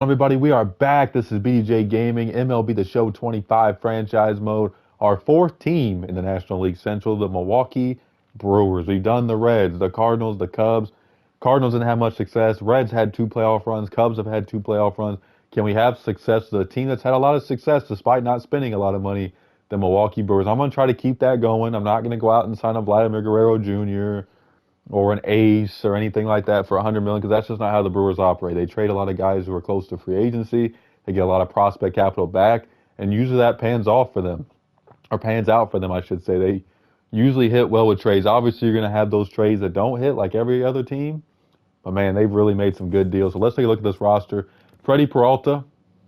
Everybody, we are back. This is BJ Gaming, MLB The Show 25 franchise mode. Our fourth team in the National League Central, the Milwaukee Brewers. We've done the Reds, the Cardinals, the Cubs. Cardinals didn't have much success. Reds had two playoff runs. Cubs have had two playoff runs. Can we have success with a team that's had a lot of success despite not spending a lot of money? The Milwaukee Brewers. I'm going to try to keep that going. I'm not going to go out and sign a Vladimir Guerrero Jr. or an ace or anything like that for 100 million because that's just not how the Brewers operate. They trade a lot of guys who are close to free agency. They get a lot of prospect capital back, and usually that pans off for them, or pans out for them, I should say. They usually hit well with trades. Obviously, you're going to have those trades that don't hit like every other team, but man, they've really made some good deals. So let's take a look at this roster. Freddie Peralta,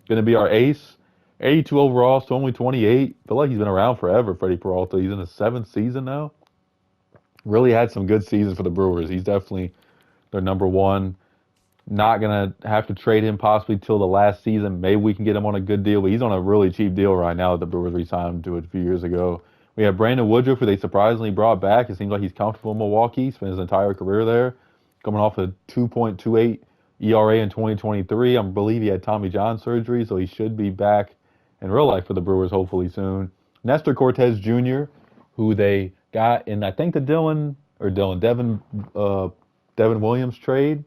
going to be our ace. 82 overall, so only 28. Feel like he's been around forever, Freddie Peralta. He's in his seventh season now. Really had some good seasons for the Brewers. He's definitely their number one. Not going to have to trade him possibly till the last season. Maybe we can get him on a good deal, but he's on a really cheap deal right now that the Brewers re-signed him to a few years ago. We have Brandon Woodruff, who they surprisingly brought back. It seems like he's comfortable in Milwaukee. Spent his entire career there. Coming off a 2.28 ERA in 2023. I believe he had Tommy John surgery, so he should be back in real life for the Brewers hopefully soon. Nestor Cortez Jr., who they got in, I think, the Devin Williams trade,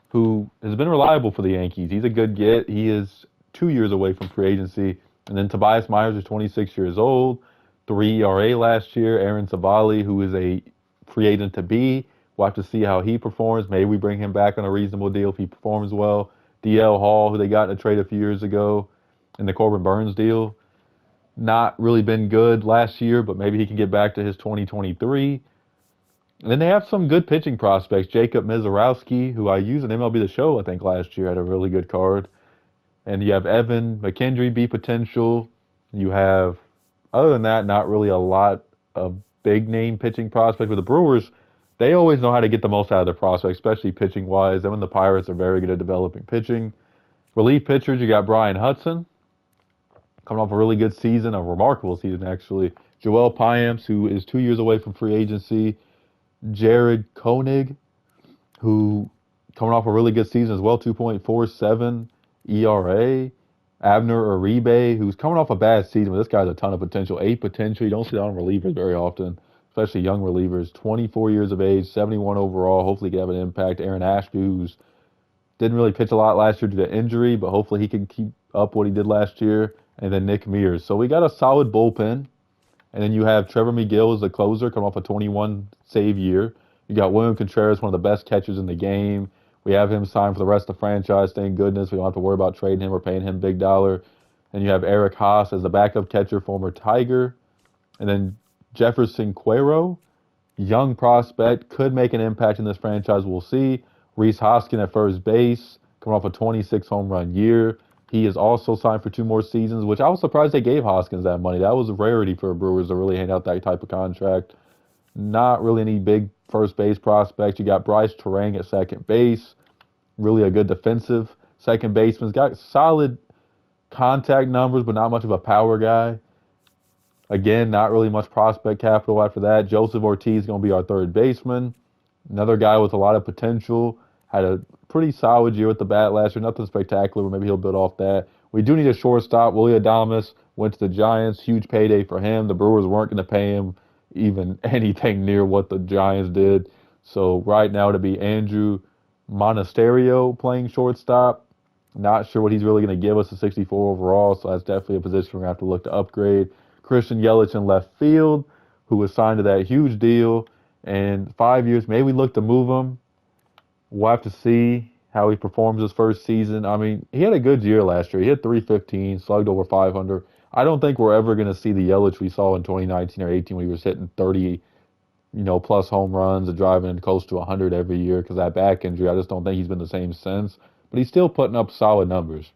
who has been reliable for the Yankees. He's a good get. He is 2 years away from free agency. And then Tobias Myers is 26 years old, 3 ERA last year. Aaron Savali, who is a free agent to be. We'll have to see how he performs. Maybe we bring him back on a reasonable deal if he performs well. DL Hall, who they got in a trade a few years ago in the Corbin Burns deal. Not really been good last year, but maybe he can get back to his 2023. And then they have some good pitching prospects. Jacob Mizorowski, who I used in MLB The Show, I think, last year, had a really good card. And you have Evan McKendry, B potential. You have, other than that, not really a lot of big name pitching prospects. But the Brewers, they always know how to get the most out of their prospects, especially pitching wise. Them and the Pirates are very good at developing pitching. Relief pitchers, you got Brian Hudson, coming off a really good season, a remarkable season actually. Joel Payamps, who is 2 years away from free agency. Jared Koenig, who coming off a really good season as well, 2.47 ERA. Abner Uribe, who's coming off a bad season, but this guy has a ton of potential. 8 potential. You don't see that on relievers very often, especially young relievers. 24 years of age, 71 overall. Hopefully he can have an impact. Aaron Ashby, who's didn't really pitch a lot last year due to injury, but hopefully he can keep up what he did last year. And then Nick Mears. So we got a solid bullpen. And then you have Trevor McGill as the closer, coming off a 21 save year. You got William Contreras, one of the best catchers in the game. We have him signed for the rest of the franchise. Thank goodness. We don't have to worry about trading him or paying him big dollar. And you have Eric Haas as the backup catcher, former Tiger. And then Jefferson Cuero, young prospect, could make an impact in this franchise. We'll see. Reese Hoskin at first base, coming off a 26 home run year. He is also signed for 2 more seasons, which I was surprised they gave Hoskins that money. That was a rarity for Brewers to really hand out that type of contract. Not really any big first base prospects. You got Bryce Terang at second base. Really a good defensive second baseman. He's got solid contact numbers, but not much of a power guy. Again, not really much prospect capital after that. Joseph Ortiz is going to be our third baseman. Another guy with a lot of potential. Had a pretty solid year with the bat last year. Nothing spectacular, but maybe he'll build off that. We do need a shortstop. Willie Adames went to the Giants. Huge payday for him. The Brewers weren't going to pay him even anything near what the Giants did. So right now to be Andrew Monasterio playing shortstop. Not sure what he's really going to give us, a 64 overall, so that's definitely a position we're going to have to look to upgrade. Christian Yelich in left field, who was signed to that huge deal. And 5 years, maybe we look to move him. We'll have to see how he performs his first season. I mean, he had a good year last year. He hit 315, slugged over 500. I don't think we're ever going to see the Yelich we saw in 2019 or 18 when he was hitting 30, plus home runs and driving in close to 100 every year because that back injury. I just don't think he's been the same since. But he's still putting up solid numbers.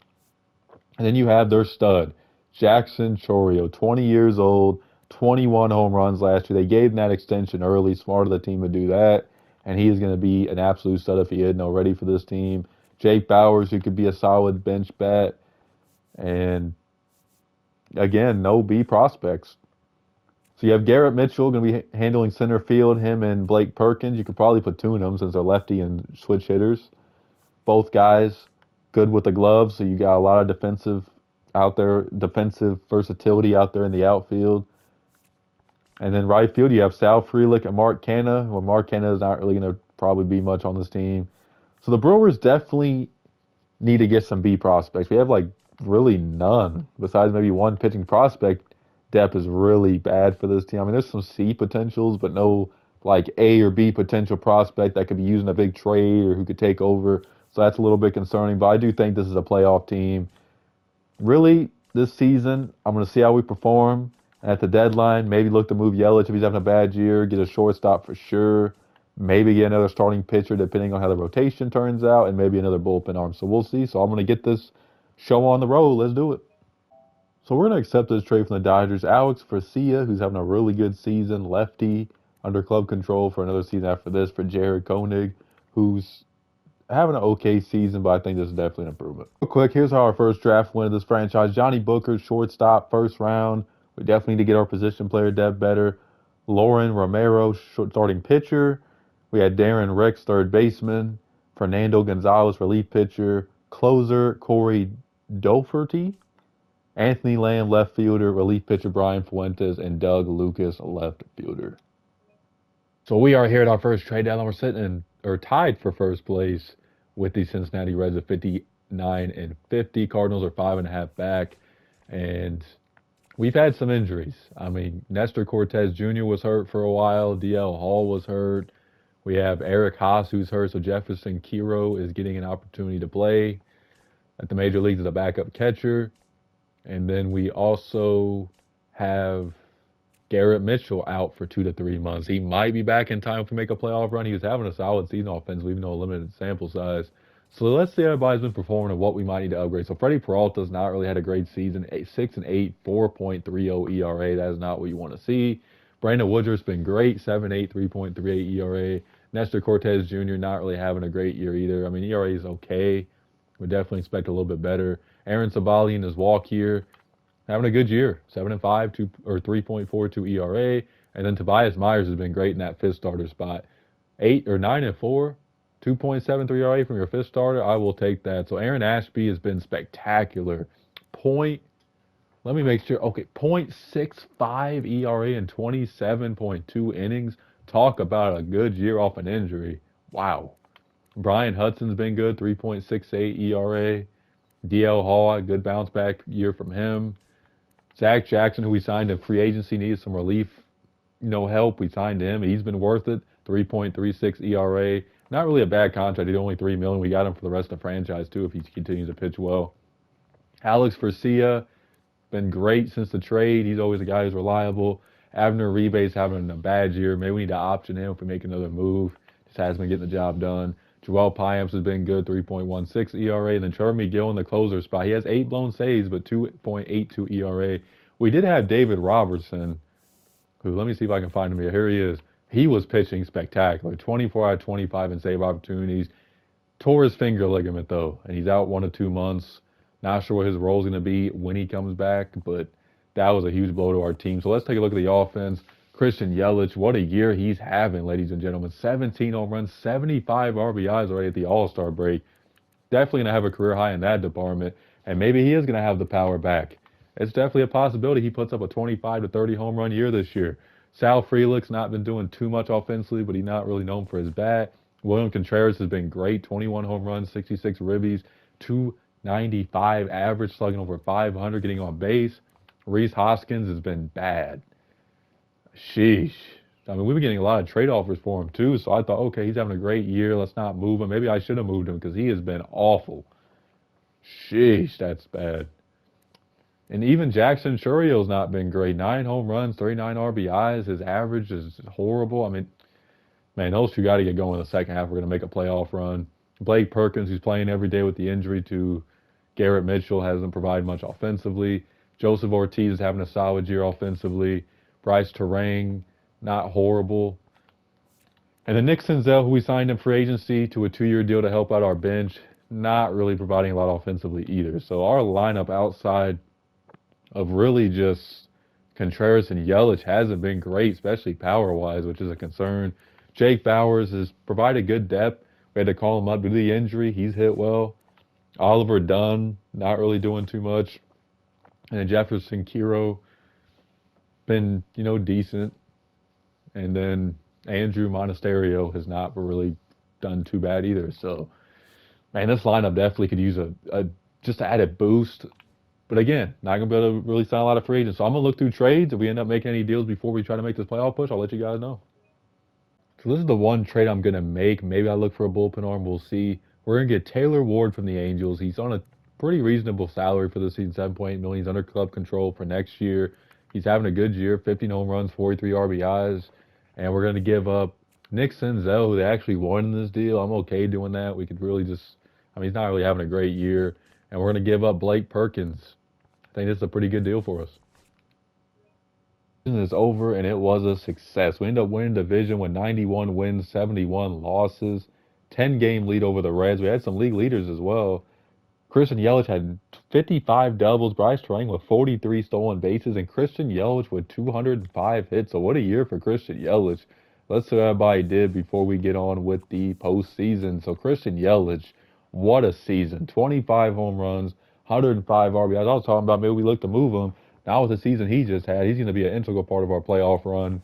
And then you have their stud, Jackson Chourio, 20 years old, 21 home runs last year. They gave him that extension early. Smart of the team to do that. And he is going to be an absolute stud if he isn't already for this team. Jake Bowers, who could be a solid bench bat. And, again, no B prospects. So you have Garrett Mitchell going to be handling center field, him and Blake Perkins. You could probably platoon them since they're lefty and switch hitters. Both guys good with the gloves, so you got a lot of defensive versatility out there in the outfield. And then right field, you have Sal Frelick and Mark Canha. Well, Mark Canha is not really going to probably be much on this team. So the Brewers definitely need to get some B prospects. We have like really none besides maybe one pitching prospect. Depth is really bad for this team. I mean, there's some C potentials, but no like A or B potential prospect that could be using a big trade or who could take over. So that's a little bit concerning. But I do think this is a playoff team. Really, this season, I'm going to see how we perform. At the deadline, maybe look to move Yelich if he's having a bad year, get a shortstop for sure. Maybe get another starting pitcher depending on how the rotation turns out, and maybe another bullpen arm. So we'll see. So I'm going to get this show on the road. Let's do it. So we're going to accept this trade from the Dodgers. Alex Foryou, who's having a really good season, lefty, under club control for another season after this for Jared Koenig, who's having an okay season, but I think this is definitely an improvement. Real quick, here's how our first draft went of this franchise. Johnny Booker, shortstop, first round. We definitely need to get our position player depth better. Lauren Romero, starting pitcher. We had Darren Ricks, third baseman. Fernando Gonzalez, relief pitcher. Closer, Corey Dougherty. Anthony Lamb, left fielder. Relief pitcher, Brian Fuentes. And Doug Lucas, left fielder. So we are here at our first trade deadline. We're sitting tied for first place with the Cincinnati Reds at 59 and 50. Cardinals are 5.5 back. And we've had some injuries. I mean, Nestor Cortez Jr. was hurt for a while. DL Hall was hurt. We have Eric Haas, who's hurt. So Jefferson Kiro is getting an opportunity to play at the major leagues as a backup catcher. And then we also have Garrett Mitchell out for 2 to 3 months. He might be back in time to make a playoff run. He was having a solid season offensively, even though a limited sample size. So let's see how everybody's been performing and what we might need to upgrade. So Freddie Peralta's not really had a great season. 6-8, 4.30 ERA. That is not what you want to see. Brandon Woodruff's been great. 7-8, 3.38 ERA. Nestor Cortez Jr. not really having a great year either. I mean, ERA is okay. We definitely expect a little bit better. Aaron Savali in his walk here, having a good year. 7-5, 3.42 ERA. And then Tobias Myers has been great in that fifth starter spot. 9-4. 2.73 ERA from your fifth starter, I will take that. So Aaron Ashby has been spectacular. Let me make sure. Okay, 0.65 ERA in 27.2 innings. Talk about a good year off an injury. Wow. Brian Hudson's been good, 3.68 ERA. DL Hall, a good bounce back year from him. Zach Jackson, who we signed in free agency, needed some relief, help. We signed him, and he's been worth it. 3.36 ERA. Not really a bad contract. He's only $3 million. We got him for the rest of the franchise too if he continues to pitch well. Alex Foryou, been great since the trade. He's always a guy who's reliable. Abner Reba's having a bad year. Maybe we need to option him if we make another move. Just hasn't been getting the job done. Joel Payamps has been good, 3.16 ERA. And then Trevor McGill in the closer spot. He has 8 blown saves, but 2.82 ERA. We did have David Robertson, who, let me see if I can find him here. Here he is. He was pitching spectacular. 24 out of 25 in save opportunities. Tore his finger ligament, though, and he's out 1 to 2 months. Not sure what his role is going to be when he comes back, but that was a huge blow to our team. So let's take a look at the offense. Christian Yelich, what a year he's having, ladies and gentlemen. 17 home runs, 75 RBIs already at the All-Star break. Definitely going to have a career high in that department, and maybe he is going to have the power back. It's definitely a possibility he puts up a 25 to 30 home run year this year. Sal Frelick's not been doing too much offensively, but he's not really known for his bat. William Contreras has been great. 21 home runs, 66 ribbies, 295 average, slugging over 500, getting on base. Reese Hoskins has been bad. Sheesh. I mean, we've been getting a lot of trade offers for him, too, so I thought, okay, he's having a great year. Let's not move him. Maybe I should have moved him because he has been awful. Sheesh, that's bad. And even Jackson Churrio's not been great. 9 home runs, 39 RBIs. His average is horrible. I mean, man, those two got to get going in the second half. We're going to make a playoff run. Blake Perkins, who's playing every day with the injury to Garrett Mitchell, hasn't provided much offensively. Joseph Ortiz is having a solid year offensively. Bryce Terang, not horrible. And then Nick Senzel, who we signed in free agency to a 2-year deal to help out our bench, not really providing a lot offensively either. So our lineup outside of really just Contreras and Yelich hasn't been great, especially power-wise, which is a concern. Jake Bowers has provided good depth. We had to call him up due to the injury. He's hit well. Oliver Dunn, not really doing too much. And then Jefferson Kiro, been, decent. And then Andrew Monasterio has not really done too bad either. So, man, this lineup definitely could use a just added boost. But again, not gonna be able to really sign a lot of free agents. So I'm gonna look through trades. If we end up making any deals before we try to make this playoff push, I'll let you guys know. So this is the one trade I'm gonna make. Maybe I look for a bullpen arm. We'll see. We're gonna get Taylor Ward from the Angels. He's on a pretty reasonable salary for the season, 7.8 million. He's under club control for next year. He's having a good year, 15 home runs, 43 RBIs, and we're gonna give up Nick Senzel, who they actually won in this deal. I'm okay doing that. We could really just, I mean, he's not really having a great year, and we're gonna give up Blake Perkins. I think this is a pretty good deal for us. Season is over, and it was a success. We ended up winning the division with 91 wins, 71 losses, 10-game lead over the Reds. We had some league leaders as well. Christian Yelich had 55 doubles, Bryce Terang with 43 stolen bases, and Christian Yelich with 205 hits. So what a year for Christian Yelich. Let's see what everybody did before we get on with the postseason. So Christian Yelich, what a season. 25 home runs, 105 RBIs. I was talking about maybe we look to move him. Now with the season he just had, he's going to be an integral part of our playoff run.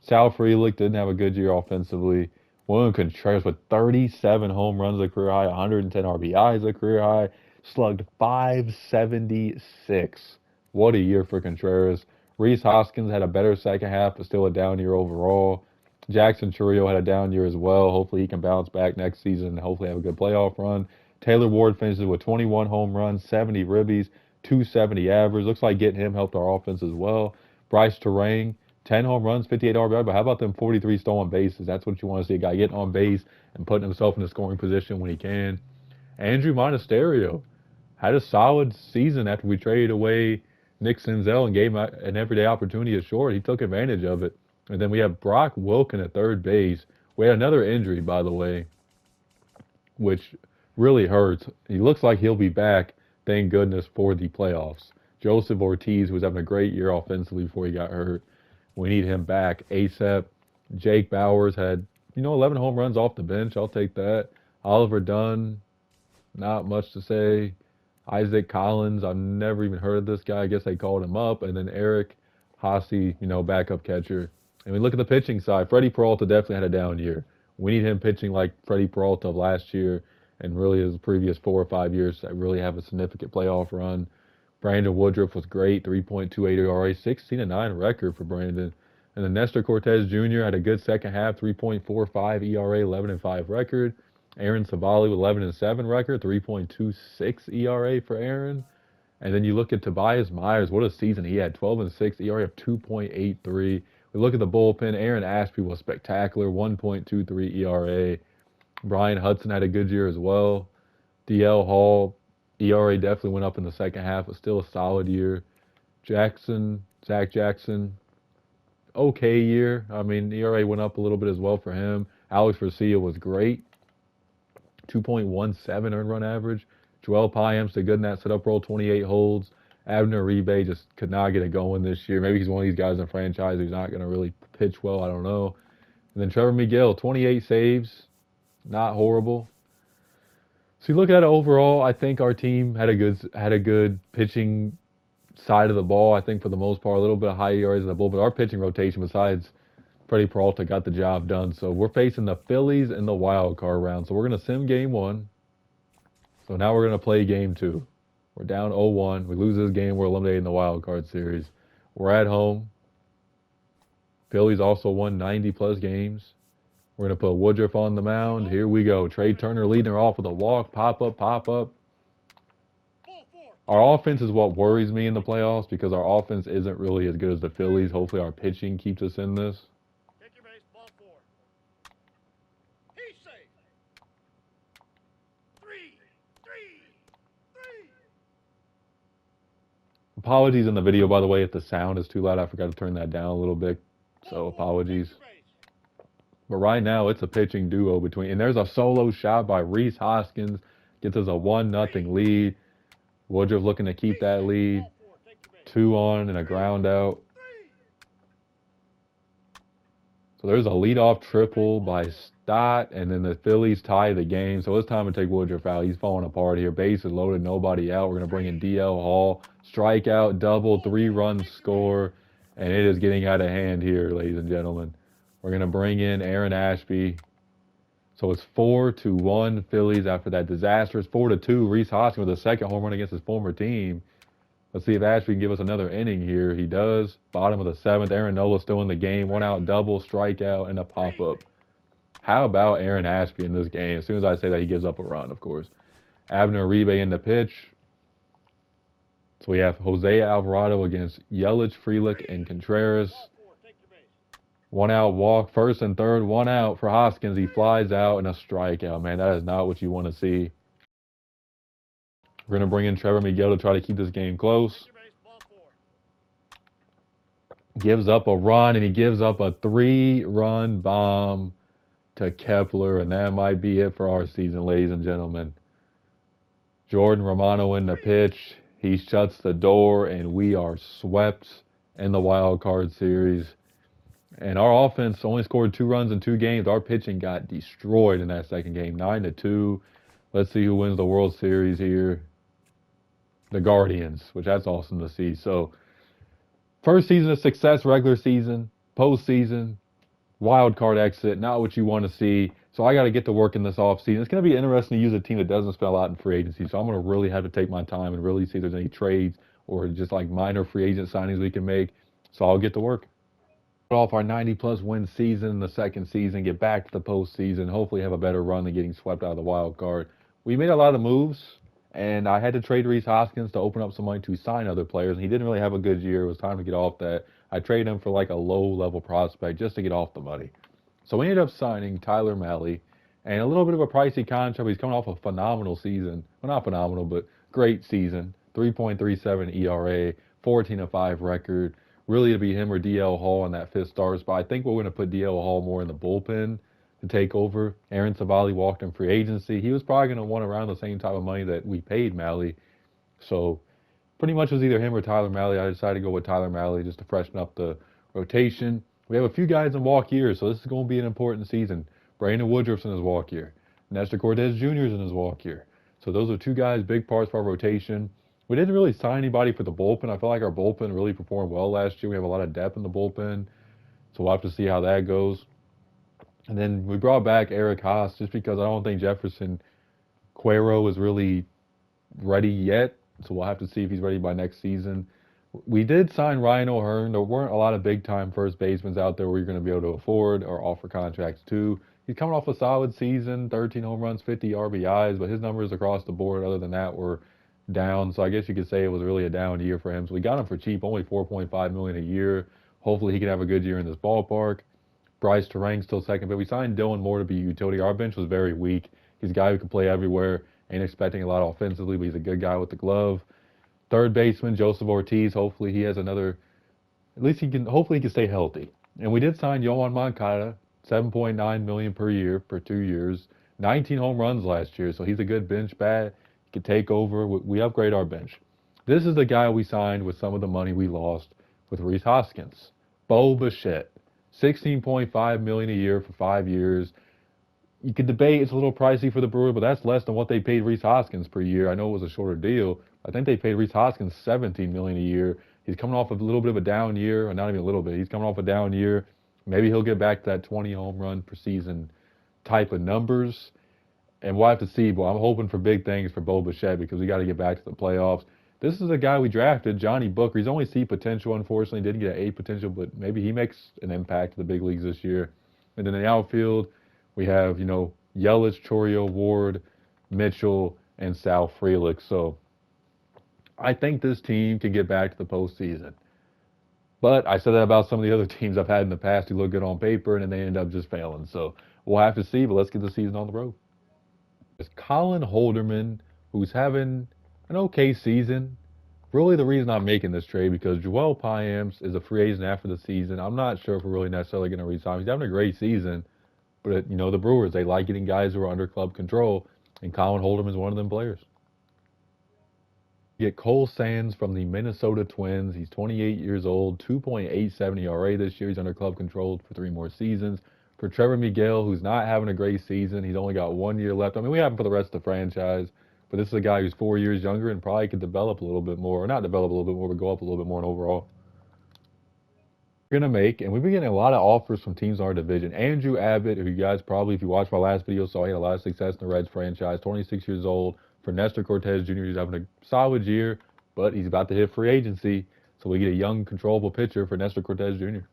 Sal Frelick didn't have a good year offensively. William Contreras with 37 home runs a career high, 110 RBIs a career high, slugged 576. What a year for Contreras. Rhys Hoskins had a better second half, but still a down year overall. Jackson Chourio had a down year as well. Hopefully he can bounce back next season and hopefully have a good playoff run. Taylor Ward finishes with 21 home runs, 70 ribbies, 270 average. Looks like getting him helped our offense as well. Bryce Terang, 10 home runs, 58 RBI, but how about them 43 stolen bases? That's what you want to see, a guy getting on base and putting himself in the scoring position when he can. Andrew Monasterio had a solid season after we traded away Nick Senzel and gave him an everyday opportunity at short. He took advantage of it. And then we have Brock Wilken at third base. We had another injury, by the way, which really hurts. He looks like he'll be back, thank goodness, for the playoffs. Joseph Ortiz, who was having a great year offensively before he got hurt. We need him back ASAP. Jake Bowers had, 11 home runs off the bench. I'll take that. Oliver Dunn, not much to say. Isaac Collins, I've never even heard of this guy. I guess they called him up. And then Eric Haase, backup catcher. And we look at the pitching side. Freddie Peralta definitely had a down year. We need him pitching like Freddie Peralta of last year and really his previous 4 or 5 years that really have a significant playoff run. Brandon Woodruff was great, 3.28 ERA, 16-9 record for Brandon. And then Nestor Cortez Jr. had a good second half, 3.45 ERA, 11-5 record. Aaron Savali with 11-7 record, 3.26 ERA for Aaron. And then you look at Tobias Myers, what a season he had, 12-6 ERA of 2.83. We look at the bullpen, Aaron Ashby was spectacular, 1.23 ERA. Brian Hudson had a good year as well. DL Hall, ERA definitely went up in the second half, but still a solid year. Zach Jackson, okay year. I mean, ERA went up a little bit as well for him. Alex Garcia was great, 2.17 earned run average. Joel Payamps did good in that setup role, 28 holds. Abner Uribe just could not get it going this year. Maybe he's one of these guys in the franchise who's not going to really pitch well. I don't know. And then Trevor Miguel, 28 saves, not horrible. So you look at it overall, I think our team had a good pitching side of the ball. I think for the most part, a little bit of high ERAs in the bull, but our pitching rotation, besides Freddie Peralta, got the job done. So we're facing the Phillies in the wild card round. So we're going to sim game one. So now we're going to play game two. We're down 0-1. We lose this game, we're eliminated in the wild card series. We're at home. Phillies also won 90-plus games. We're going to put Woodruff on the mound. Here we go. Trey Turner leading her off with a walk. Pop up, pop up. Our offense is what worries me in the playoffs because our offense isn't really as good as the Phillies. Hopefully our pitching keeps us in this. Apologies in the video, by the way, if the sound is too loud. I forgot to turn that down a little bit. So apologies. But right now, it's a pitching duo between, and there's a solo shot by Rhys Hoskins, gets us a 1-0 lead. Woodruff looking to keep that lead. 2 on and a ground out. So there's a leadoff triple by dot, and then the Phillies tie the game. So it's time to take Woodruff out. He's falling apart here. Bases loaded, nobody out. We're going to bring in DL Hall. Strikeout, double, 3-run score, and it is getting out of hand here, ladies and gentlemen. We're going to bring in Aaron Ashby. So it's 4-1 Phillies after that disastrous 4-2. Rhys Hoskins with a second home run against his former team. Let's see if Ashby can give us another inning here. He does. Bottom of the 7th. Aaron Nola still in the game. 1-out double, strikeout, and a pop-up. How about Aaron Ashby in this game? As soon as I say that, he gives up a run, of course. Abner Uribe in the pitch. So we have Jose Alvarado against Yelich, Frelick, and Contreras. 1-out walk, first and third, 1-out for Hoskins. He flies out and a strikeout. Man, that is not what you want to see. We're going to bring in Trevor Miguel to try to keep this game close. Gives up a run, and he gives up a 3-run bomb to Kepler, and that might be it for our season, ladies and gentlemen. Jordan Romano in the pitch. He shuts the door, and we are swept in the wild card series. And our offense only scored 2 runs in 2 games. Our pitching got destroyed in that second game, 9-2. Let's see who wins the World Series here. The Guardians, which that's awesome to see. So, first season of success, regular season, postseason, wild card exit, not what you want to see. So I got to get to work in this offseason. It's going to be interesting to use a team that doesn't spend a lot in free agency. So I'm going to really have to take my time and really see if there's any trades or just like minor free agent signings we can make. So I'll get to work. Off our 90-plus win season in the second season, get back to the postseason, hopefully have a better run than getting swept out of the wild card. We made a lot of moves, and I had to trade Rhys Hoskins to open up some money to sign other players, and he didn't really have a good year. It was time to get off that. I traded him for like a low-level prospect just to get off the money. So we ended up signing Tyler Mahle, and a little bit of a pricey contract. He's coming off a phenomenal season. Well, not phenomenal, but great season. 3.37 ERA, 14-5 record. Really to be him or DL Hall in that 5th star spot. I think we're going to put DL Hall more in the bullpen to take over. Aaron Savali walked in free agency. He was probably going to want around the same type of money that we paid Mahle. So pretty much it was either him or Tyler Mahle. I decided to go with Tyler Mahle just to freshen up the rotation. We have a few guys in walk years, so this is going to be an important season. Brandon Woodruff's in his walk year. Nestor Cortez Jr. is in his walk year. So those are 2 guys, big parts of our rotation. We didn't really sign anybody for the bullpen. I feel like our bullpen really performed well last year. We have a lot of depth in the bullpen, so we'll have to see how that goes. And then we brought back Eric Haas just because I don't think Jefferson Cuero is really ready yet, so we'll have to see if he's ready by next season. We did sign Ryan O'Hearn. There weren't a lot of big-time first basemen out there where you're going to be able to afford or offer contracts to. He's coming off a solid season, 13 home runs, 50 RBIs, but his numbers across the board other than that were down, so I guess you could say it was really a down year for him. So we got him for cheap, only $4.5 million a year. Hopefully he can have a good year in this ballpark. Bryce Terang still second, but we signed Dylan Moore to be a utility. Our bench was very weak. He's a guy who can play everywhere. Ain't expecting a lot offensively, but he's a good guy with the glove. Third baseman Joseph Ortiz. Hopefully he has another. At least he can. Hopefully he can stay healthy. And we did sign Yohan Moncada, $7.9 million per year for 2 years. 19 home runs last year, so he's a good bench bat. Could take over. We upgrade our bench. This is the guy we signed with some of the money we lost with Rhys Hoskins. Bo Bichette, $16.5 million a year for 5 years. You could debate it's a little pricey for the Brewers, but that's less than what they paid Rhys Hoskins per year. I know it was a shorter deal. I think they paid Rhys Hoskins $17 million a year. He's coming off a little bit of a down year, or not even a little bit. He's coming off a down year. Maybe he'll get back to that 20 home run per season type of numbers. And we'll have to see, but I'm hoping for big things for Bo Bichette because we got to get back to the playoffs. This is a guy we drafted, Johnny Booker. He's only C potential, unfortunately. Didn't get an A potential, but maybe he makes an impact in the big leagues this year. And then in the outfield, we have, Yelich, Foryou, Ward, Mitchell, and Sal Frelick. So I think this team can get back to the postseason. But I said that about some of the other teams I've had in the past who look good on paper, and then they end up just failing. So we'll have to see, but let's get the season on the road. It's Colin Holderman, who's having an okay season. Really the reason I'm making this trade because Joel Payamps is a free agent after the season. I'm not sure if we're really necessarily going to re-sign him. He's having a great season, but the Brewers, they like getting guys who are under club control, and Colin Holderman is one of them players. You get Cole Sands from the Minnesota Twins. He's 28 years old, 2.87 ERA this year. He's under club control for 3 more seasons. For Trevor Miguel, who's not having a great season, he's only got 1 year left. I mean, we have him for the rest of the franchise, but this is a guy who's 4 years younger and probably could develop a little bit more, or not develop a little bit more, but go up a little bit more in overall. We're gonna make, and we've been getting a lot of offers from teams in our division. Andrew Abbott, who you guys probably, if you watched my last video, saw he had a lot of success in the Reds franchise. 26 years old. For Nestor Cortez Jr., he's having a solid year, but he's about to hit free agency, so we get a young, controllable pitcher for Nestor Cortez Jr.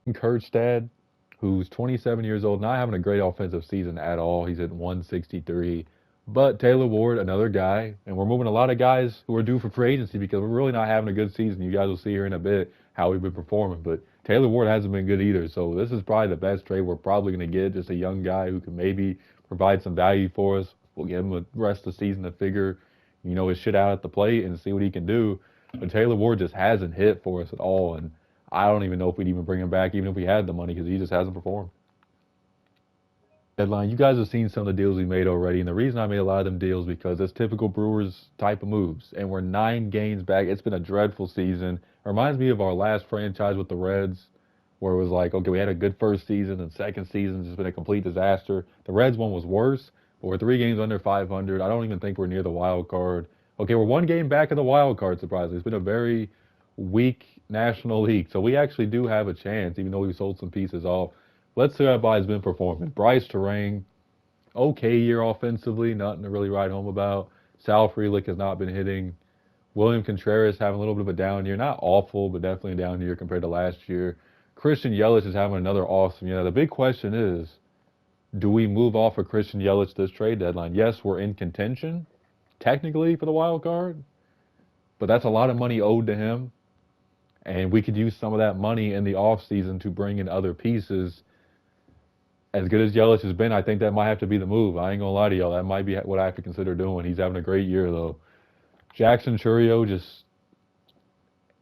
Kurtstad, who's 27 years old, not having a great offensive season at all. He's at 163. But Taylor Ward, another guy, and we're moving a lot of guys who are due for free agency because we're really not having a good season. You guys will see here in a bit how we've been performing. But Taylor Ward hasn't been good either. So this is probably the best trade we're probably going to get. Just a young guy who can maybe provide some value for us. We'll give him the rest of the season to figure, his shit out at the plate and see what he can do. But Taylor Ward just hasn't hit for us at all. And I don't even know if we'd even bring him back, even if we had the money, because he just hasn't performed. Deadline, you guys have seen some of the deals we made already, and the reason I made a lot of them deals because it's typical Brewers type of moves, and we're 9 games back. It's been a dreadful season. It reminds me of our last franchise with the Reds, where it was like, okay, we had a good first season, and second season's just been a complete disaster. The Reds one was worse, but we're 3 games under 500. I don't even think we're near the wild card. Okay, we're 1 game back of the wild card, surprisingly. It's been a very weak National League, so we actually do have a chance, even though we sold some pieces off. Let's see how Bry's been performing. Bryce Terang, okay year offensively, nothing to really write home about. Sal Frelick has not been hitting. William Contreras having a little bit of a down year. Not awful, but definitely a down year compared to last year. Christian Yelich is having another awesome year. The big question is, do we move off of Christian Yelich this trade deadline? Yes, we're in contention, technically, for the wild card, but that's a lot of money owed to him. And we could use some of that money in the offseason to bring in other pieces. As good as Yelich has been, I think that might have to be the move. I ain't gonna lie to y'all. That might be what I have to consider doing. He's having a great year, though. Jackson Churio he's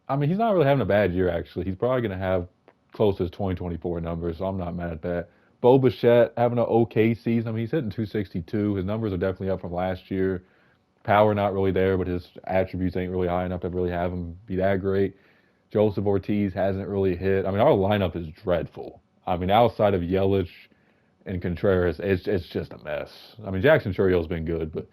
not really having a bad year, actually. He's probably gonna have close to his 2024 numbers, so I'm not mad at that. Bo Bichette having an okay season. He's hitting 262. His numbers are definitely up from last year. Power not really there, but his attributes ain't really high enough to really have him be that great. Joseph Ortiz hasn't really hit. Our lineup is dreadful. Outside of Yelich and Contreras, it's just a mess. Jackson Churio's been good, but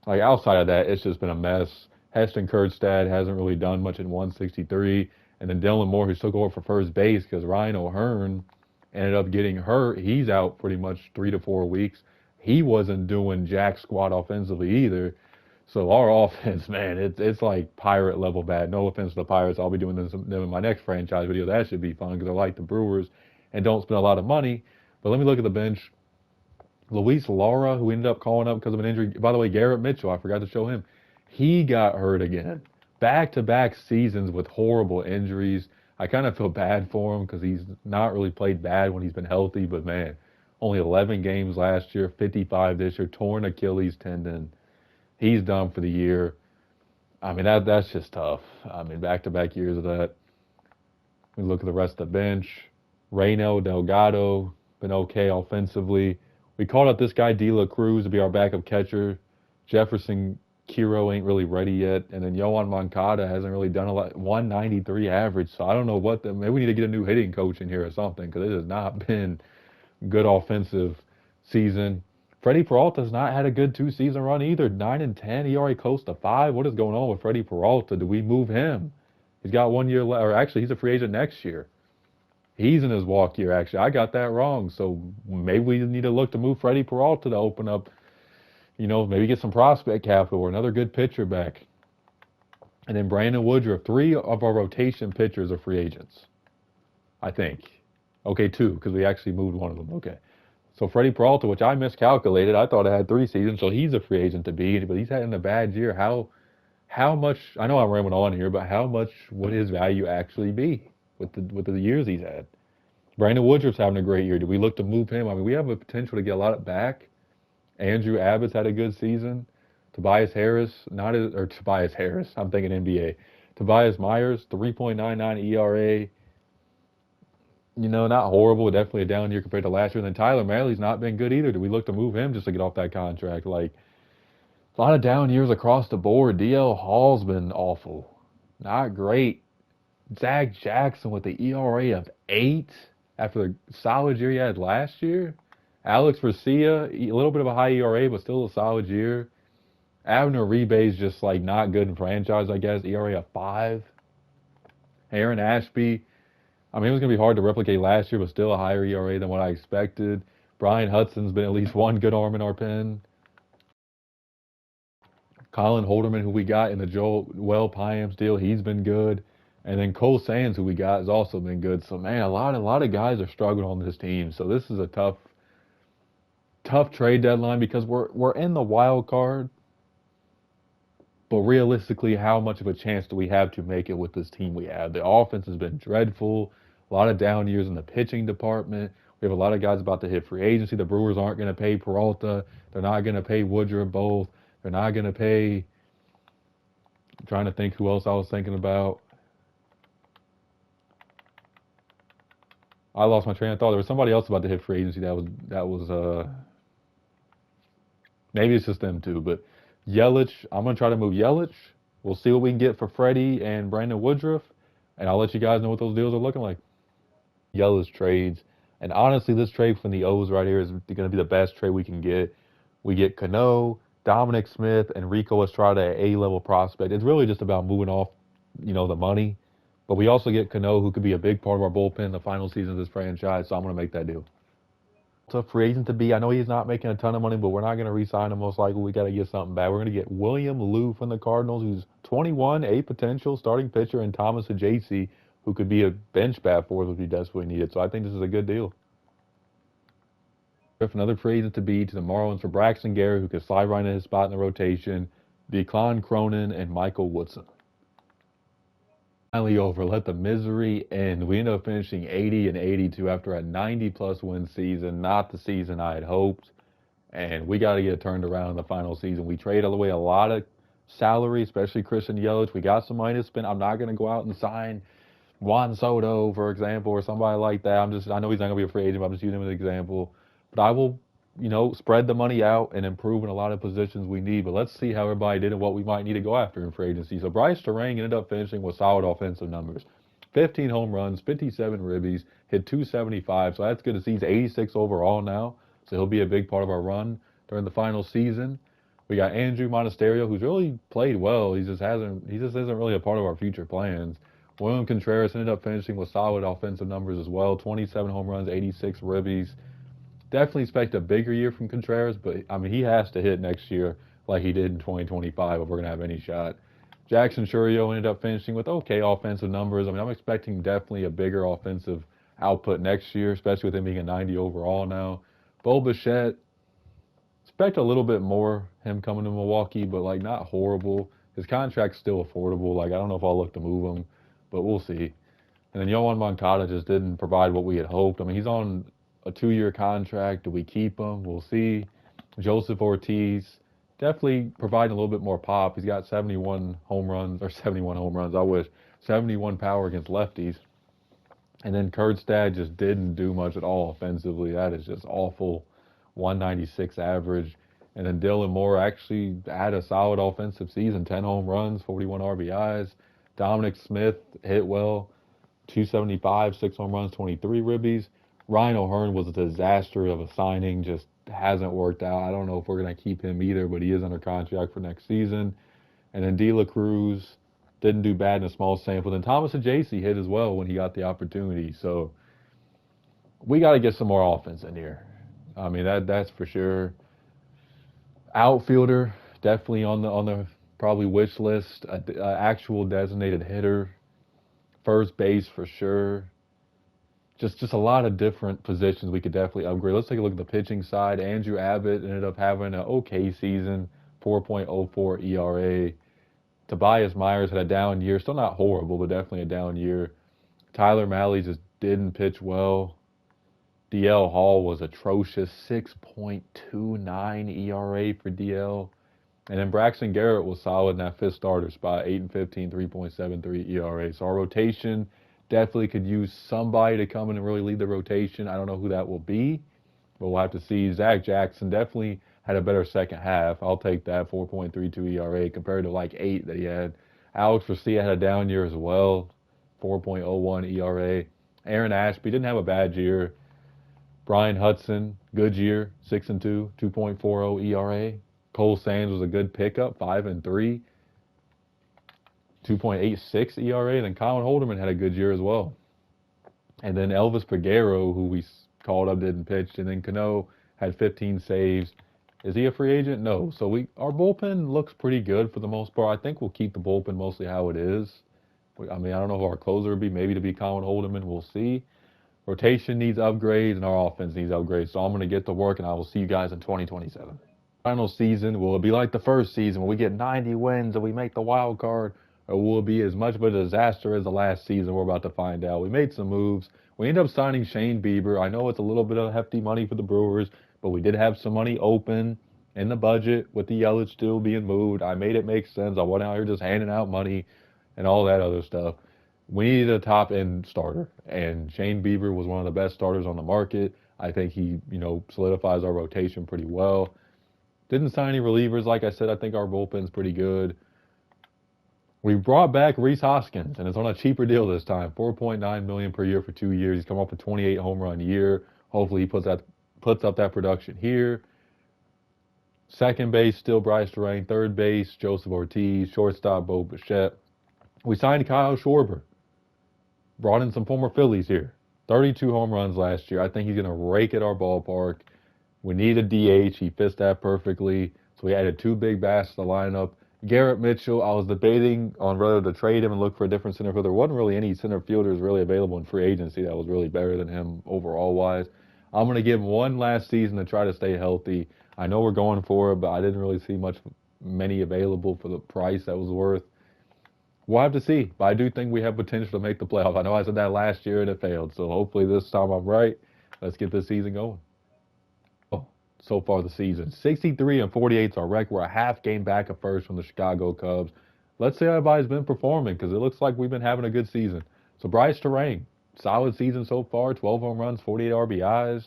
outside of that, it's just been a mess. Heston Kjerstad hasn't really done much in 163, and then Dylan Moore, who took over for first base because Ryan O'Hearn ended up getting hurt. He's out pretty much 3 to 4 weeks. He wasn't doing jack squat offensively either. So our offense, man, it's like pirate level bad. No offense to the Pirates. I'll be doing them in my next franchise video. That should be fun because I like the Brewers and don't spend a lot of money. But let me look at the bench. Luis Lara, who ended up calling up because of an injury. By the way, Garrett Mitchell, I forgot to show him. He got hurt again. Back-to-back seasons with horrible injuries. I kind of feel bad for him because he's not really played bad when he's been healthy. But, man, only 11 games last year, 55 this year, torn Achilles tendon. He's done for the year. That's just tough. Back-to-back years of that. We look at the rest of the bench. Reynel Delgado, been okay offensively. We called up this guy, De La Cruz, to be our backup catcher. Jefferson Kiro ain't really ready yet. And then Yohan Moncada hasn't really done a lot. 193 average. So I don't know maybe we need to get a new hitting coach in here or something because it has not been good offensive season. Freddie Peralta's not had a good 2-season run either. 9-10. He already close to 5. What is going on with Freddie Peralta? Do we move him? He's got 1 year left. Or actually, he's a free agent next year. He's in his walk year, actually. I got that wrong. So maybe we need to look to move Freddie Peralta to open up, maybe get some prospect capital or another good pitcher back. And then Brandon Woodruff. 3 of our rotation pitchers are free agents, I think. Okay, 2, because we actually moved one of them. Okay. So Freddie Peralta, which I miscalculated, I thought I had 3 seasons, so he's a free agent to be, but he's having a bad year. How much, I know I'm rambling on here, but how much would his value actually be with the years he's had? Brandon Woodruff's having a great year. Do we look to move him? We have a potential to get a lot of back. Andrew Abbott's had a good season. Tobias Harris, I'm thinking NBA. Tobias Myers, 3.99 ERA. Not horrible, definitely a down year compared to last year. And then Tyler Mahley's not been good either. Do we look to move him just to get off that contract? A lot of down years across the board. DL Hall's been awful. Not great. Zach Jackson with the ERA of 8. after the solid year he had last year. Alex Garcia, a little bit of a high ERA, but still a solid year. Abner Rebay's just like not good in franchise, I guess. ERA of 5. Aaron Ashby, I mean, it was going to be hard to replicate last year, but still a higher ERA than what I expected. Brian Hudson's been at least one good arm in our pen. Colin Holderman, who we got in the Joel Payamps deal, he's been good. And then Cole Sands, who we got, has also been good. So man, a lot of guys are struggling on this team. So this is a tough trade deadline because we're in the wild card. But realistically, how much of a chance do we have to make it with this team we have? The offense has been dreadful. A lot of down years in the pitching department. We have a lot of guys about to hit free agency. The Brewers aren't going to pay Peralta. They're not going to pay Woodruff both. They're not going to pay. I'm trying to think who else I was thinking about. I lost my train of thought. There was somebody else about to hit free agency that was maybe it's just them too, but Yelich, I'm gonna try to move Yelich. We'll see what we can get for Freddie and Brandon Woodruff, and I'll let you guys know what those deals are looking like. Yelich trades, and honestly, this trade from the O's right here is gonna be the best trade we can get. We get Cano, Dominic Smith, and Rico Estrada, an A-level prospect. It's really just about moving off, the money. But we also get Cano, who could be a big part of our bullpen in the final season of this franchise, so I'm gonna make that deal. Tough free agent to be. I know he's not making a ton of money, but we're not going to re-sign him most likely. We got to get something back. We're going to get William Liu from the Cardinals, who's 21, a potential starting pitcher, and Thomas Ajacey, who could be a bench bat for us if we desperately need it. So I think this is a good deal. If another free agent to be to the Marlins for Braxton Garrett, who could slide right in his spot in the rotation, Declan Cronin, and Michael Woodson. Finally over. Let the misery end. We ended up finishing 80 and 82 after a 90-plus win season. Not the season I had hoped. And we got to get it turned around in the final season. We traded away a lot of salary, especially Christian Yelich. We got some money to spend. I'm not going to go out and sign Juan Soto, for example, or somebody like that. I know he's not going to be a free agent, but I'm just using him as an example. But I will, spread the money out and improve in a lot of positions we need. But let's see how everybody did and what we might need to go after in free agency. So Bryce Terang ended up finishing with solid offensive numbers. 15 home runs, 57 ribbies, hit 275. So that's good to see. He's 86 overall now. So he'll be a big part of our run during the final season. We got Andrew Monasterio, who's really played well. He just isn't really a part of our future plans. William Contreras ended up finishing with solid offensive numbers as well. 27 home runs, 86 ribbies. Definitely expect a bigger year from Contreras, but I mean, he has to hit next year like he did in 2025 if we're going to have any shot. Jackson Churio ended up finishing with okay offensive numbers. I mean, I'm expecting definitely a bigger offensive output next year, especially with him being a 90 overall now. Bo Bichette, expect a little bit more him coming to Milwaukee, but like not horrible. His contract's still affordable. Like I don't know if I'll look to move him, but we'll see. And then Yohan Moncada just didn't provide what we had hoped. I mean, he's on a 2-year contract. Do we keep him? We'll see. Joseph Ortiz, definitely providing a little bit more pop. He's got 71 home runs, or 71 home runs, I wish. 71 power against lefties. And then Kurtstad just didn't do much at all offensively. That is just awful. 196 average. And then Dylan Moore actually had a solid offensive season. 10 home runs, 41 RBIs. Dominic Smith hit well. 275, 6 home runs, 23 ribbies. Ryan O'Hearn was a disaster of a signing. Just hasn't worked out. I don't know if we're going to keep him either, but he is under contract for next season. And then De La Cruz didn't do bad in a small sample. Then Thomas Ajacey hit as well when he got the opportunity. So we got to get some more offense in here. I mean, that's for sure. Outfielder, definitely on the probably wish list. Actual designated hitter. First base for sure. Just a lot of different positions we could definitely upgrade. Let's take a look at the pitching side. Andrew Abbott ended up having an okay season, 4.04 ERA. Tobias Myers had a down year. Still not horrible, but definitely a down year. Tyler Mahle just didn't pitch well. DL Hall was atrocious, 6.29 ERA for DL. And then Braxton Garrett was solid in that 5th starter spot, 8 and 15, 3.73 ERA. So our rotation definitely could use somebody to come in and really lead the rotation. I don't know who that will be, but we'll have to see. Zach Jackson definitely had a better second half. I'll take that, 4.32 ERA compared to like 8 that he had. Alex Garcia had a down year as well, 4.01 ERA. Aaron Ashby didn't have a bad year. Brian Hudson, good year, 6-2, 2.40 ERA. Cole Sands was a good pickup, 5-3, 2.86 ERA. And then Colin Holderman had a good year as well. And then Elvis Peguero, who we called up, didn't pitch. And then Cano had 15 saves. Is he a free agent? No. So our bullpen looks pretty good for the most part. I think we'll keep the bullpen mostly how it is. I mean, I don't know who our closer would be. Maybe to be Colin Holderman. We'll see. Rotation needs upgrades, and our offense needs upgrades. So I'm going to get to work, and I will see you guys in 2027. Final season, will it be like the first season when we get 90 wins and we make the wild card? Or will it be as much of a disaster as the last season? We're about to find out. We made some moves. We ended up signing Shane Bieber. I know it's a little bit of hefty money for the Brewers, but we did have some money open in the budget with the Yelich still being moved. I made it make sense. I wasn't out here just handing out money and all that other stuff. We needed a top-end starter, and Shane Bieber was one of the best starters on the market. I think he, solidifies our rotation pretty well. Didn't sign any relievers. Like I said, I think our bullpen's pretty good. We brought back Rhys Hoskins, and it's on a cheaper deal this time, $4.9 million per year for 2 years. He's come off a 28 home run year. Hopefully, he puts up that production here. Second base, still Bryce Terang. Third base, Joseph Ortiz. Shortstop, Bo Bichette. We signed Kyle Schwarber. Brought in some former Phillies here. 32 home runs last year. I think he's going to rake at our ballpark. We need a DH. He fits that perfectly. So we added 2 big bats to the lineup. Garrett Mitchell, I was debating on whether to trade him and look for a different center fielder. There wasn't really any center fielders really available in free agency that was really better than him overall-wise. I'm going to give him one last season to try to stay healthy. I know we're going for it, but I didn't really see many available for the price that was worth. We'll have to see, but I do think we have potential to make the playoffs. I know I said that last year and it failed, so hopefully this time I'm right. Let's get this season going. So far the season, 63-48 is our record. We're a half game back of first from the Chicago Cubs. Let's see how everybody's been performing because it looks like we've been having a good season. So Bryce Terang, solid season so far, 12 home runs, 48 RBIs,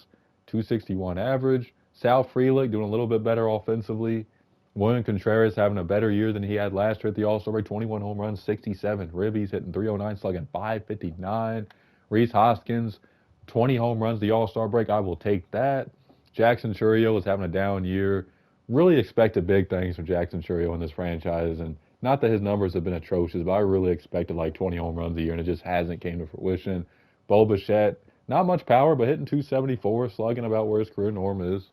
261 average. Sal Frelick doing a little bit better offensively. William Contreras having a better year than he had last year at the All-Star break, 21 home runs, 67 ribbies, hitting 309, slugging 559. Rhys Hoskins, 20 home runs the All-Star break. I will take that. Jackson Chourio is having a down year. Really expected big things from Jackson Chourio in this franchise, and not that his numbers have been atrocious, but I really expected like 20 home runs a year, and it just hasn't came to fruition. Bo Bichette, not much power, but hitting 274, slugging about where his career norm is.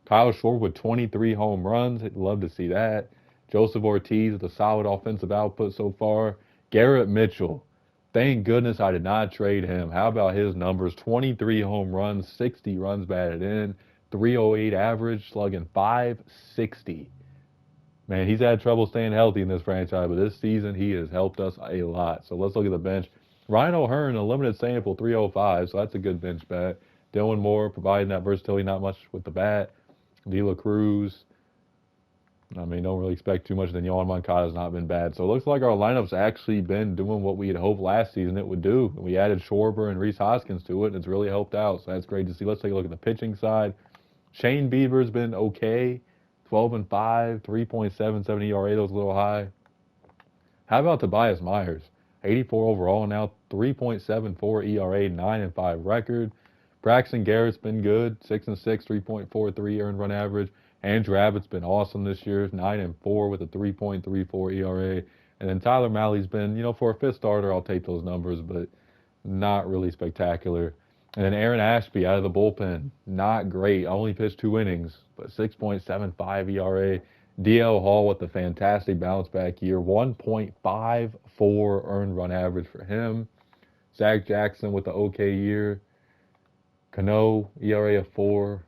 Kyle Schwarber with 23 home runs. I'd love to see that. Joseph Ortiz with a solid offensive output so far. Garrett Mitchell, thank goodness I did not trade him. How about his numbers? 23 home runs, 60 runs batted in, 308 average, slugging 560. Man, he's had trouble staying healthy in this franchise, but this season he has helped us a lot. So let's look at the bench. Ryan O'Hearn, a limited sample, 305, so that's a good bench bat. Dylan Moore providing that versatility, not much with the bat. De La Cruz, don't really expect too much. Then Yohan Moncada has not been bad. So it looks like our lineup's actually been doing what we had hoped last season it would do. We added Schwarber and Rhys Hoskins to it, and it's really helped out. So that's great to see. Let's take a look at the pitching side. Shane Bieber's been okay, 12-5, 3.77 ERA. That was a little high. How about Tobias Myers? 84 overall now, 3.74 ERA, 9-5 record. Braxton Garrett's been good, 6-6, 3.43 earned run average. Andrew Abbott's been awesome this year, 9-4 with a 3.34 ERA. And then Tyler Mally's been, for a fifth starter, I'll take those numbers, but not really spectacular. And then Aaron Ashby out of the bullpen, not great. Only pitched 2 innings, but 6.75 ERA. DL Hall with a fantastic bounce back year, 1.54 earned run average for him. Zach Jackson with the okay year. Cano, ERA of 4.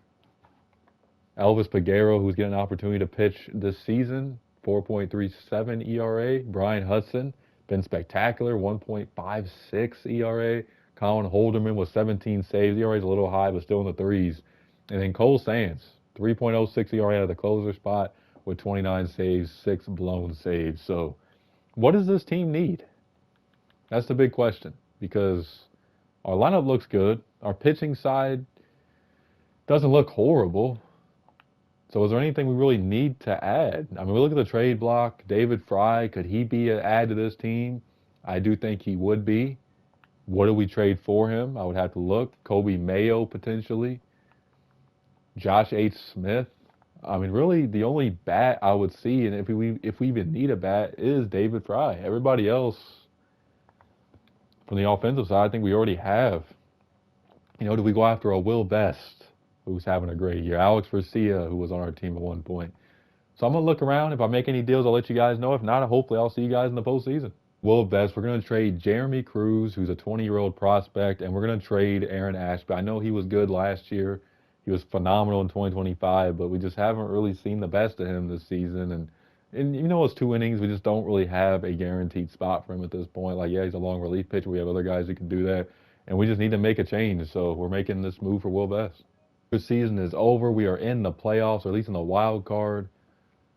Elvis Peguero, who's getting an opportunity to pitch this season, 4.37 ERA. Brian Hudson, been spectacular, 1.56 ERA. Colin Holderman with 17 saves. ERA is a little high, but still in the threes. And then Cole Sands, 3.06 ERA out of the closer spot with 29 saves, 6 blown saves. So what does this team need? That's the big question, because our lineup looks good. Our pitching side doesn't look horrible. So is there anything we really need to add? We look at the trade block. David Fry, could he be an add to this team? I do think he would be. What do we trade for him? I would have to look. Kobe Mayo potentially. Josh H. Smith. I mean, really, the only bat I would see, and if we even need a bat, is David Fry. Everybody else from the offensive side, I think we already have. Do we go after a Will Best, who's having a great year? Alex Garcia, who was on our team at one point. So I'm gonna look around. If I make any deals, I'll let you guys know. If not, hopefully I'll see you guys in the postseason. Will Best, we're gonna trade Jeremy Cruz, who's a 20-year-old prospect, and we're gonna trade Aaron Ashby. I know he was good last year. He was phenomenal in 2025, but we just haven't really seen the best of him this season. And it's 2 innings. We just don't really have a guaranteed spot for him at this point. Like, yeah, he's a long relief pitcher. We have other guys who can do that. And we just need to make a change. So we're making this move for Will Best. The season is over. We are in the playoffs, or at least in the wild card.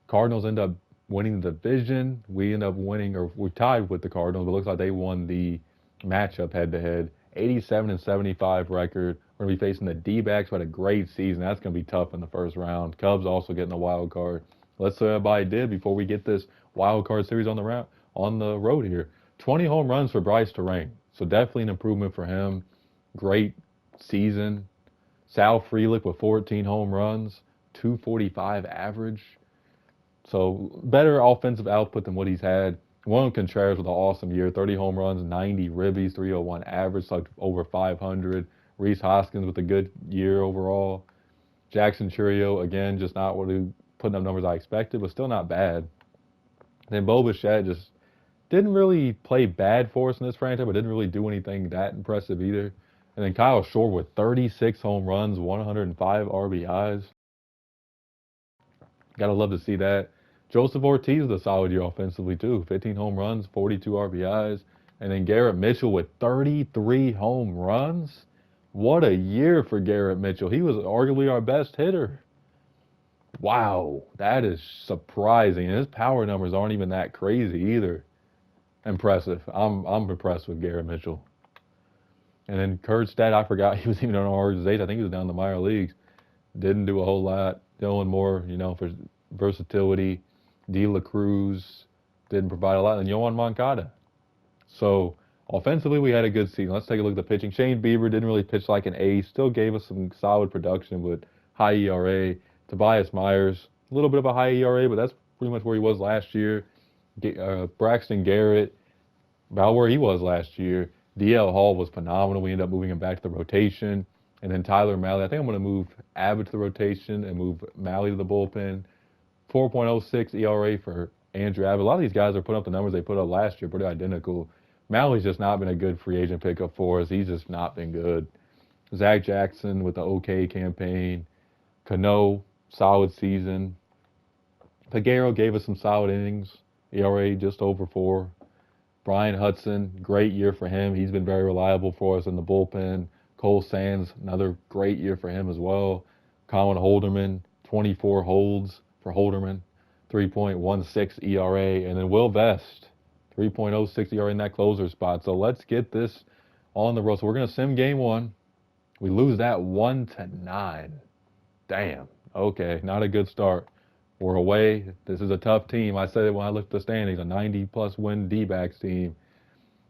Cardinals end up winning the division. We end up winning, or we're tied with the Cardinals, but it looks like they won the matchup head-to-head. 87-75 record. We're going to be facing the D-backs, who had a great season. That's going to be tough in the first round. Cubs also getting the wild card. Let's see what everybody did before we get this wild card series on the road here. 20 home runs for Bryce Terrain. So definitely an improvement for him. Great season. Sal Frelick with 14 home runs, 245 average. So better offensive output than what he's had. Juan Contreras with an awesome year, 30 home runs, 90 ribbies, 301 average, like over 500. Reese Hoskins with a good year overall. Jackson Churio, again, just not putting up numbers I expected, but still not bad. Then Bo Bichette just didn't really play bad for us in this franchise, but didn't really do anything that impressive either. And then Kyle Short with 36 home runs, 105 RBIs. Gotta love to see that. Joseph Ortiz with a solid year offensively too. 15 home runs, 42 RBIs. And then Garrett Mitchell with 33 home runs. What a year for Garrett Mitchell. He was arguably our best hitter. Wow, that is surprising. And his power numbers aren't even that crazy either. Impressive. I'm impressed with Garrett Mitchell. And then Kurt Stad, I forgot he was even on our organization. I think he was down in the minor leagues. Didn't do a whole lot. Dylan Moore, for versatility. De La Cruz didn't provide a lot. And Yohan Moncada. So offensively, we had a good season. Let's take a look at the pitching. Shane Bieber didn't really pitch like an ace. Still gave us some solid production with high ERA. Tobias Myers, a little bit of a high ERA, but that's pretty much where he was last year. Braxton Garrett, about where he was last year. DL Hall was phenomenal. We ended up moving him back to the rotation. And then Tyler Malley. I think I'm going to move Abbott to the rotation and move Malley to the bullpen. 4.06 ERA for Andrew Abbott. A lot of these guys are putting up the numbers they put up last year, pretty identical. Malley's just not been a good free agent pickup for us. He's just not been good. Zach Jackson with the OK campaign. Cano, solid season. Peguero gave us some solid innings. ERA just over 4. Brian Hudson, great year for him. He's been very reliable for us in the bullpen. Cole Sands, another great year for him as well. Colin Holderman, 24 holds for Holderman, 3.16 ERA. And then Will Vest, 3.06 ERA in that closer spot. So let's get this on the road. So we're going to sim game 1. We lose that 1-9. Damn. Okay, not a good start. We're away. This is a tough team. I said it when I looked at the standings, a 90-plus win D-backs team.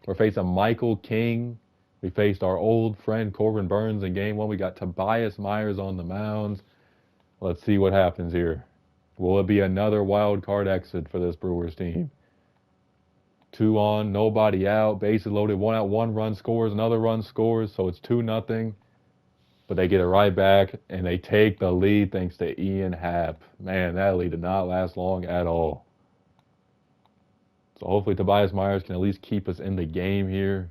We're facing Michael King. We faced our old friend Corbin Burns in game 1. We got Tobias Myers on the mounds. Let's see what happens here. Will it be another wild card exit for this Brewers team? 2 on, nobody out, bases loaded, 1 out, 1 run scores, another run scores, so it's 2-0. But they get it right back, and they take the lead thanks to Ian Happ. Man, that lead did not last long at all. So hopefully Tobias Myers can at least keep us in the game here.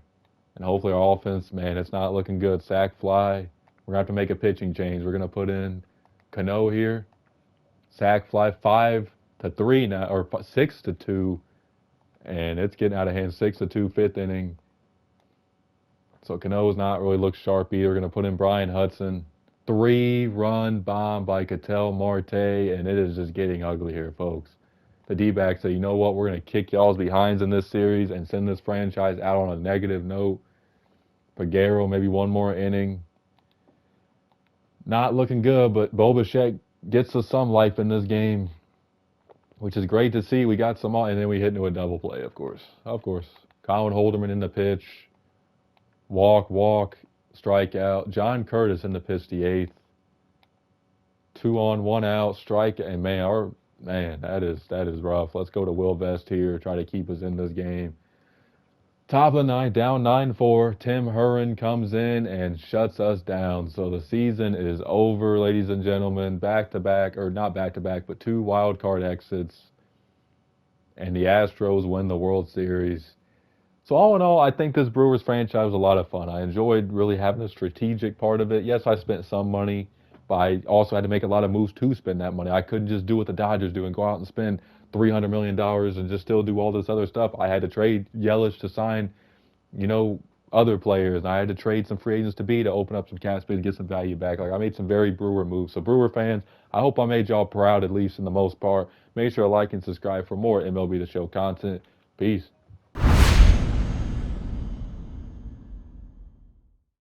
And hopefully our offense, man, it's not looking good. Sack fly. We're going to have to make a pitching change. We're going to put in Cano here. Sack fly 5-3 now, or 6-2. And it's getting out of hand. 6-2, 5th inning. So Cano's not really looked sharp either. We're going to put in Brian Hudson. 3-run bomb by Ketel Marte. And it is just getting ugly here, folks. The D-backs say, you know what, we're going to kick y'all's behinds in this series and send this franchise out on a negative note. Peguero, maybe 1 more inning. Not looking good, but Bo Bichette gets us some life in this game, which is great to see. We got some, and then we hit into a double play, of course. Of course. Colin Holderman in the pitch. Walk, strikeout. John Curtis in the pitch the eighth. 2 on, 1 out, strike, and man, that is rough. Let's go to Will Vest here, try to keep us in this game. Top of the ninth, down 9-4. Tim Herron comes in and shuts us down. So the season is over, ladies and gentlemen. Back to back, or not back to back, but 2 wild card exits, and the Astros win the World Series. So all in all, I think this Brewers franchise was a lot of fun. I enjoyed really having the strategic part of it. Yes, I spent some money, but I also had to make a lot of moves to spend that money. I couldn't just do what the Dodgers do and go out and spend $300 million and just still do all this other stuff. I had to trade Yelich to sign, other players. And I had to trade some free agents to open up some cap space to get some value back. Like, I made some very Brewer moves. So Brewer fans, I hope I made y'all proud, at least in the most part. Make sure to like and subscribe for more MLB The Show content. Peace.